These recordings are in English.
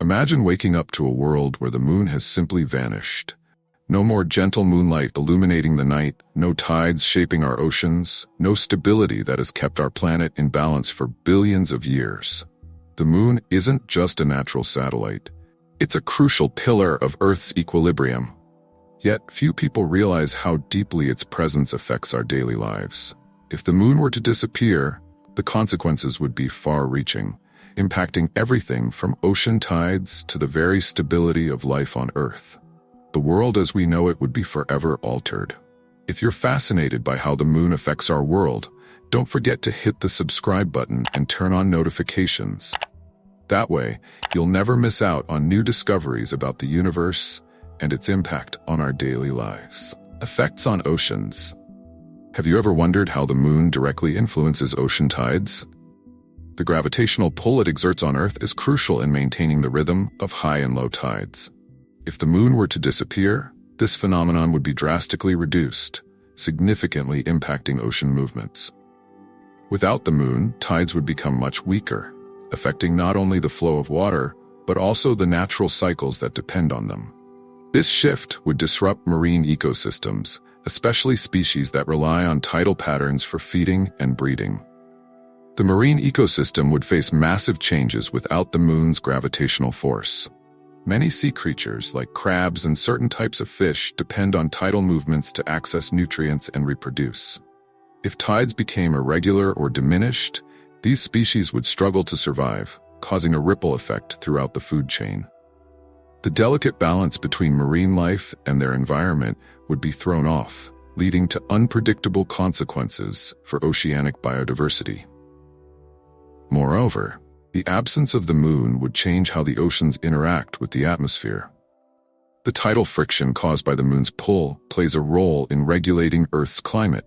Imagine waking up to a world where the moon has simply vanished. No more gentle moonlight illuminating the night, no tides shaping our oceans, no stability that has kept our planet in balance for billions of years. The moon isn't just a natural satellite. It's a crucial pillar of Earth's equilibrium. Yet, few people realize how deeply its presence affects our daily lives. If the moon were to disappear, the consequences would be far-reaching, impacting everything from ocean tides to the very stability of life on Earth. The world as we know it would be forever altered. If you're fascinated by how the moon affects our world, don't forget to hit the subscribe button and turn on notifications. That way, you'll never miss out on new discoveries about the universe and its impact on our daily lives. Effects on oceans. Have you ever wondered how the moon directly influences ocean tides? The gravitational pull it exerts on Earth is crucial in maintaining the rhythm of high and low tides. If the moon were to disappear, this phenomenon would be drastically reduced, significantly impacting ocean movements. Without the moon, tides would become much weaker, affecting not only the flow of water, but also the natural cycles that depend on them. This shift would disrupt marine ecosystems, especially species that rely on tidal patterns for feeding and breeding. The marine ecosystem would face massive changes without the moon's gravitational force. Many sea creatures, like crabs and certain types of fish, depend on tidal movements to access nutrients and reproduce. If tides became irregular or diminished, these species would struggle to survive, causing a ripple effect throughout the food chain. The delicate balance between marine life and their environment would be thrown off, leading to unpredictable consequences for oceanic biodiversity. Moreover, the absence of the moon would change how the oceans interact with the atmosphere. The tidal friction caused by the moon's pull plays a role in regulating Earth's climate.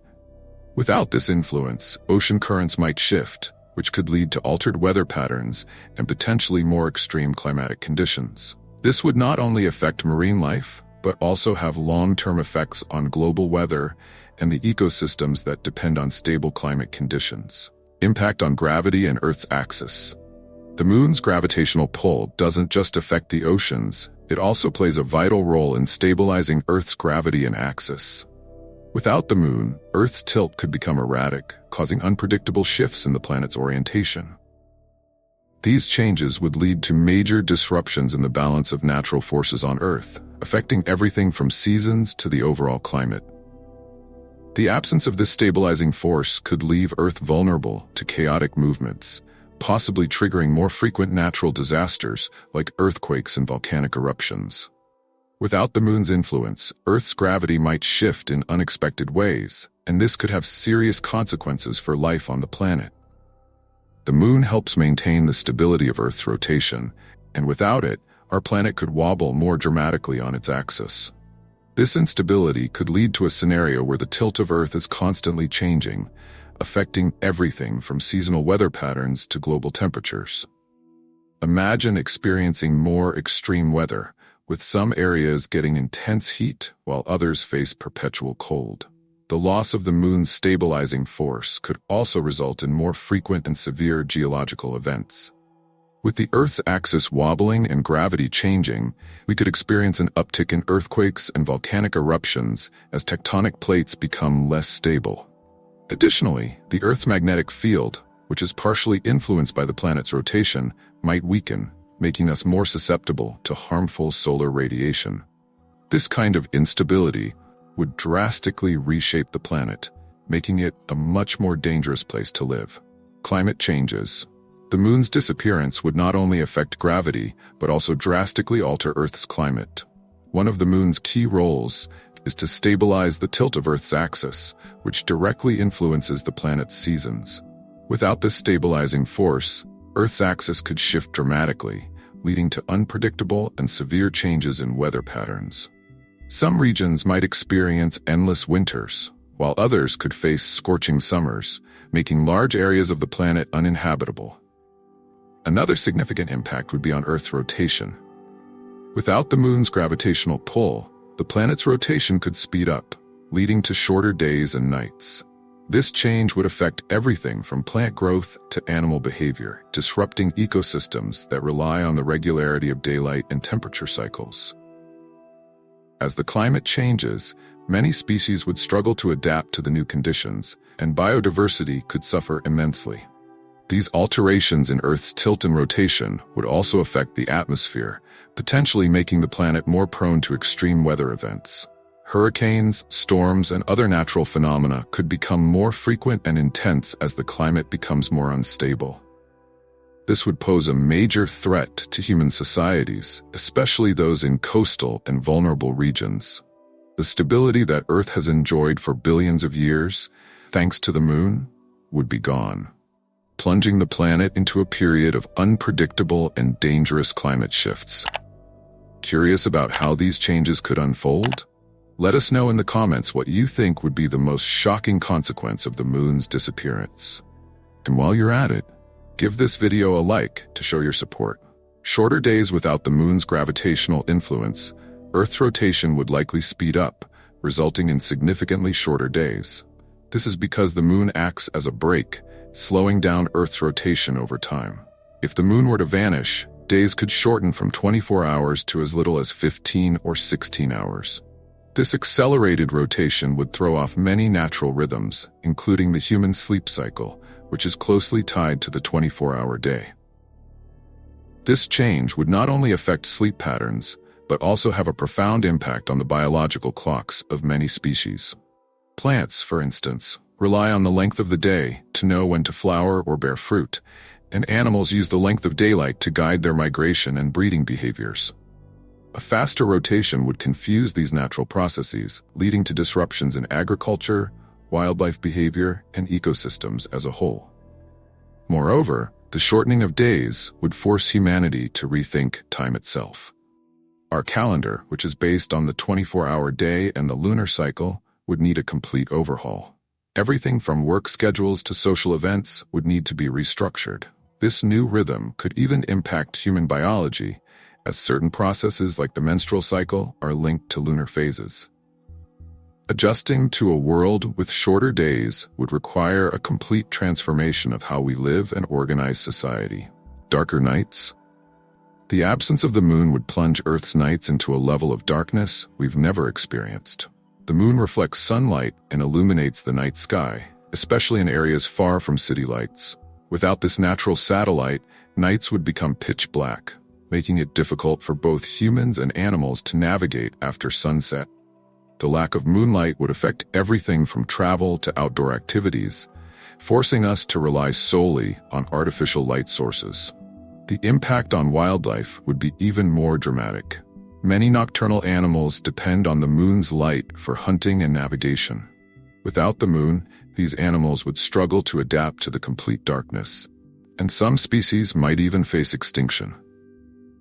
Without this influence, ocean currents might shift, which could lead to altered weather patterns and potentially more extreme climatic conditions. This would not only affect marine life, but also have long-term effects on global weather and the ecosystems that depend on stable climate conditions. Impact on gravity and Earth's axis. The moon's gravitational pull doesn't just affect the oceans, it also plays a vital role in stabilizing Earth's gravity and axis. Without the moon, Earth's tilt could become erratic, causing unpredictable shifts in the planet's orientation. These changes would lead to major disruptions in the balance of natural forces on Earth, affecting everything from seasons to the overall climate. The absence of this stabilizing force could leave Earth vulnerable to chaotic movements, possibly triggering more frequent natural disasters like earthquakes and volcanic eruptions. Without the moon's influence, Earth's gravity might shift in unexpected ways, and this could have serious consequences for life on the planet. The moon helps maintain the stability of Earth's rotation, and without it, our planet could wobble more dramatically on its axis. This instability could lead to a scenario where the tilt of Earth is constantly changing, affecting everything from seasonal weather patterns to global temperatures. Imagine experiencing more extreme weather, with some areas getting intense heat while others face perpetual cold. The loss of the moon's stabilizing force could also result in more frequent and severe geological events. With the Earth's axis wobbling and gravity changing, we could experience an uptick in earthquakes and volcanic eruptions as tectonic plates become less stable. Additionally, the Earth's magnetic field, which is partially influenced by the planet's rotation, might weaken, making us more susceptible to harmful solar radiation. This kind of instability would drastically reshape the planet, making it a much more dangerous place to live. Climate changes. The moon's disappearance would not only affect gravity, but also drastically alter Earth's climate. One of the moon's key roles is to stabilize the tilt of Earth's axis, which directly influences the planet's seasons. Without this stabilizing force, Earth's axis could shift dramatically, leading to unpredictable and severe changes in weather patterns. Some regions might experience endless winters, while others could face scorching summers, making large areas of the planet uninhabitable. Another significant impact would be on Earth's rotation. Without the moon's gravitational pull, the planet's rotation could speed up, leading to shorter days and nights. This change would affect everything from plant growth to animal behavior, disrupting ecosystems that rely on the regularity of daylight and temperature cycles. As the climate changes, many species would struggle to adapt to the new conditions, and biodiversity could suffer immensely. These alterations in Earth's tilt and rotation would also affect the atmosphere, potentially making the planet more prone to extreme weather events. Hurricanes, storms, and other natural phenomena could become more frequent and intense as the climate becomes more unstable. This would pose a major threat to human societies, especially those in coastal and vulnerable regions. The stability that Earth has enjoyed for billions of years, thanks to the Moon, would be gone, plunging the planet into a period of unpredictable and dangerous climate shifts. Curious about how these changes could unfold? Let us know in the comments what you think would be the most shocking consequence of the Moon's disappearance. And while you're at it, give this video a like to show your support. Shorter days without the Moon's gravitational influence, Earth's rotation would likely speed up, resulting in significantly shorter days. This is because the Moon acts as a brake, slowing down Earth's rotation over time. If the Moon were to vanish, days could shorten from 24 hours to as little as 15 or 16 hours. This accelerated rotation would throw off many natural rhythms, including the human sleep cycle, which is closely tied to the 24-hour day. This change would not only affect sleep patterns, but also have a profound impact on the biological clocks of many species. Plants, for instance, rely on the length of the day to know when to flower or bear fruit, and animals use the length of daylight to guide their migration and breeding behaviors. A faster rotation would confuse these natural processes, leading to disruptions in agriculture, wildlife behavior, and ecosystems as a whole. Moreover, the shortening of days would force humanity to rethink time itself. Our calendar, which is based on the 24-hour day and the lunar cycle, would need a complete overhaul. Everything from work schedules to social events would need to be restructured. This new rhythm could even impact human biology, as certain processes like the menstrual cycle are linked to lunar phases. Adjusting to a world with shorter days would require a complete transformation of how we live and organize society. Darker nights? The absence of the Moon would plunge Earth's nights into a level of darkness we've never experienced. The Moon reflects sunlight and illuminates the night sky, especially in areas far from city lights. Without this natural satellite, nights would become pitch black, making it difficult for both humans and animals to navigate after sunset. The lack of moonlight would affect everything from travel to outdoor activities, forcing us to rely solely on artificial light sources. The impact on wildlife would be even more dramatic. Many nocturnal animals depend on the Moon's light for hunting and navigation. Without the Moon, these animals would struggle to adapt to the complete darkness, and some species might even face extinction.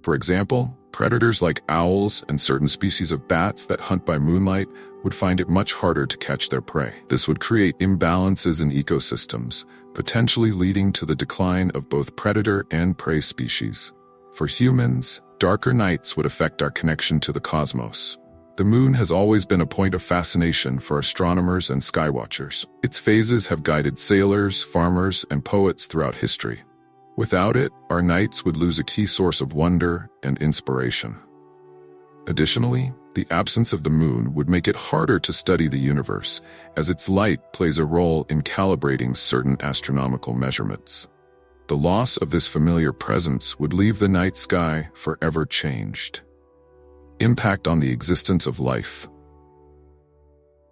For example, predators like owls and certain species of bats that hunt by moonlight would find it much harder to catch their prey. This would create imbalances in ecosystems, potentially leading to the decline of both predator and prey species. For humans, darker nights would affect our connection to the cosmos. The Moon has always been a point of fascination for astronomers and skywatchers. Its phases have guided sailors, farmers, and poets throughout history. Without it, our nights would lose a key source of wonder and inspiration. Additionally, the absence of the Moon would make it harder to study the universe, as its light plays a role in calibrating certain astronomical measurements. The loss of this familiar presence would leave the night sky forever changed. Impact on the existence of life.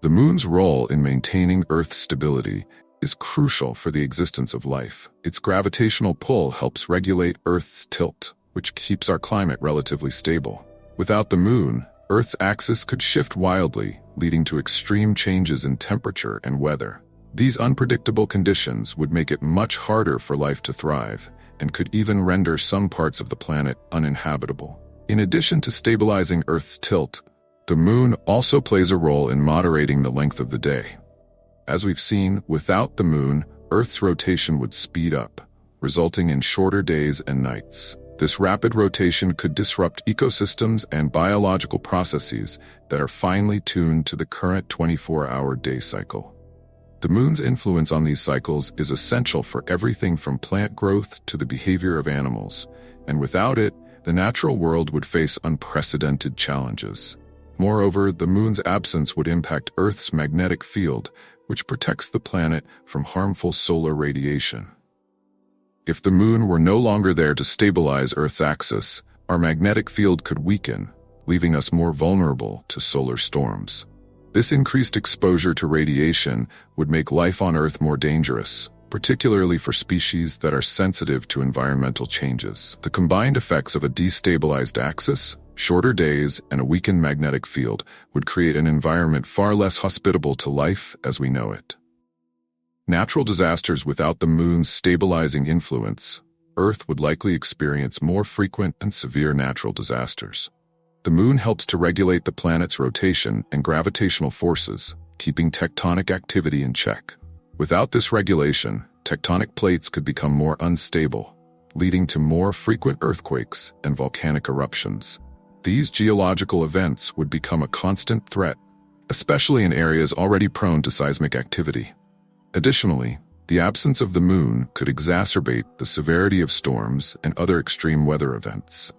The Moon's role in maintaining Earth's stability is crucial for the existence of life. Its gravitational pull helps regulate Earth's tilt, which keeps our climate relatively stable. Without the Moon, Earth's axis could shift wildly, leading to extreme changes in temperature and weather. These unpredictable conditions would make it much harder for life to thrive, and could even render some parts of the planet uninhabitable. In addition to stabilizing Earth's tilt, the Moon also plays a role in moderating the length of the day. As we've seen, without the Moon, Earth's rotation would speed up, resulting in shorter days and nights. This rapid rotation could disrupt ecosystems and biological processes that are finely tuned to the current 24-hour day cycle. The moon's influence on these cycles is essential for everything from plant growth to the behavior of animals, and without it, the natural world would face unprecedented challenges. Moreover, the moon's absence would impact Earth's magnetic field, which protects the planet from harmful solar radiation. If the moon were no longer there to stabilize Earth's axis, our magnetic field could weaken, leaving us more vulnerable to solar storms. This increased exposure to radiation would make life on Earth more dangerous, particularly for species that are sensitive to environmental changes. The combined effects of a destabilized axis, shorter days, and a weakened magnetic field would create an environment far less hospitable to life as we know it. Natural disasters without the moon's stabilizing influence, Earth would likely experience more frequent and severe natural disasters. The moon helps to regulate the planet's rotation and gravitational forces, keeping tectonic activity in check. Without this regulation, tectonic plates could become more unstable, leading to more frequent earthquakes and volcanic eruptions. These geological events would become a constant threat, especially in areas already prone to seismic activity. Additionally, the absence of the moon could exacerbate the severity of storms and other extreme weather events.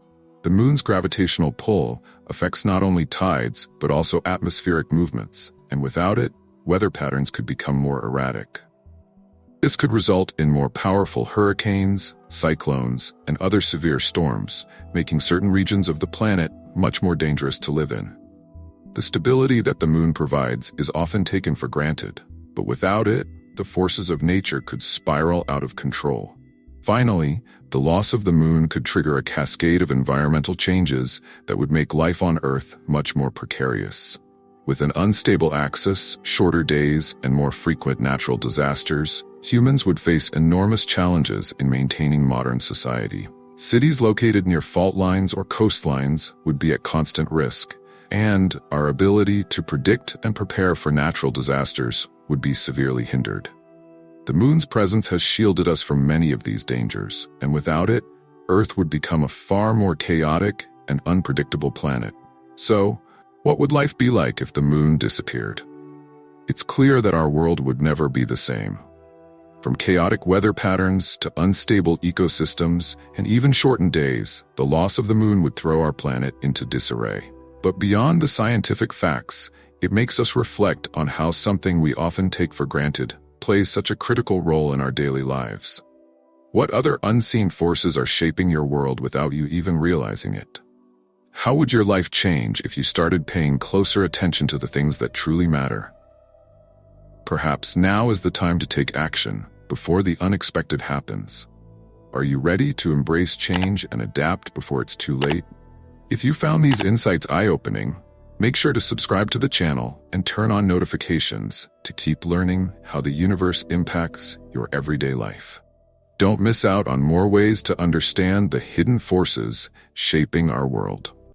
The moon's gravitational pull affects not only tides but also atmospheric movements, and without it, weather patterns could become more erratic. This could result in more powerful hurricanes, cyclones, and other severe storms, making certain regions of the planet much more dangerous to live in. The stability that the moon provides is often taken for granted, but without it, the forces of nature could spiral out of control. Finally, the loss of the moon could trigger a cascade of environmental changes that would make life on Earth much more precarious. With an unstable axis, shorter days, and more frequent natural disasters, humans would face enormous challenges in maintaining modern society. Cities located near fault lines or coastlines would be at constant risk, and our ability to predict and prepare for natural disasters would be severely hindered. The moon's presence has shielded us from many of these dangers, and without it, Earth would become a far more chaotic and unpredictable planet. So, what would life be like if the moon disappeared? It's clear that our world would never be the same. From chaotic weather patterns to unstable ecosystems and even shortened days, the loss of the moon would throw our planet into disarray. But beyond the scientific facts, it makes us reflect on how something we often take for granted plays such a critical role in our daily lives. What other unseen forces are shaping your world without you even realizing it? How would your life change if you started paying closer attention to the things that truly matter? Perhaps now is the time to take action before the unexpected happens. Are you ready to embrace change and adapt before it's too late? If you found these insights eye-opening, make sure to subscribe to the channel and turn on notifications to keep learning how the universe impacts your everyday life. Don't miss out on more ways to understand the hidden forces shaping our world.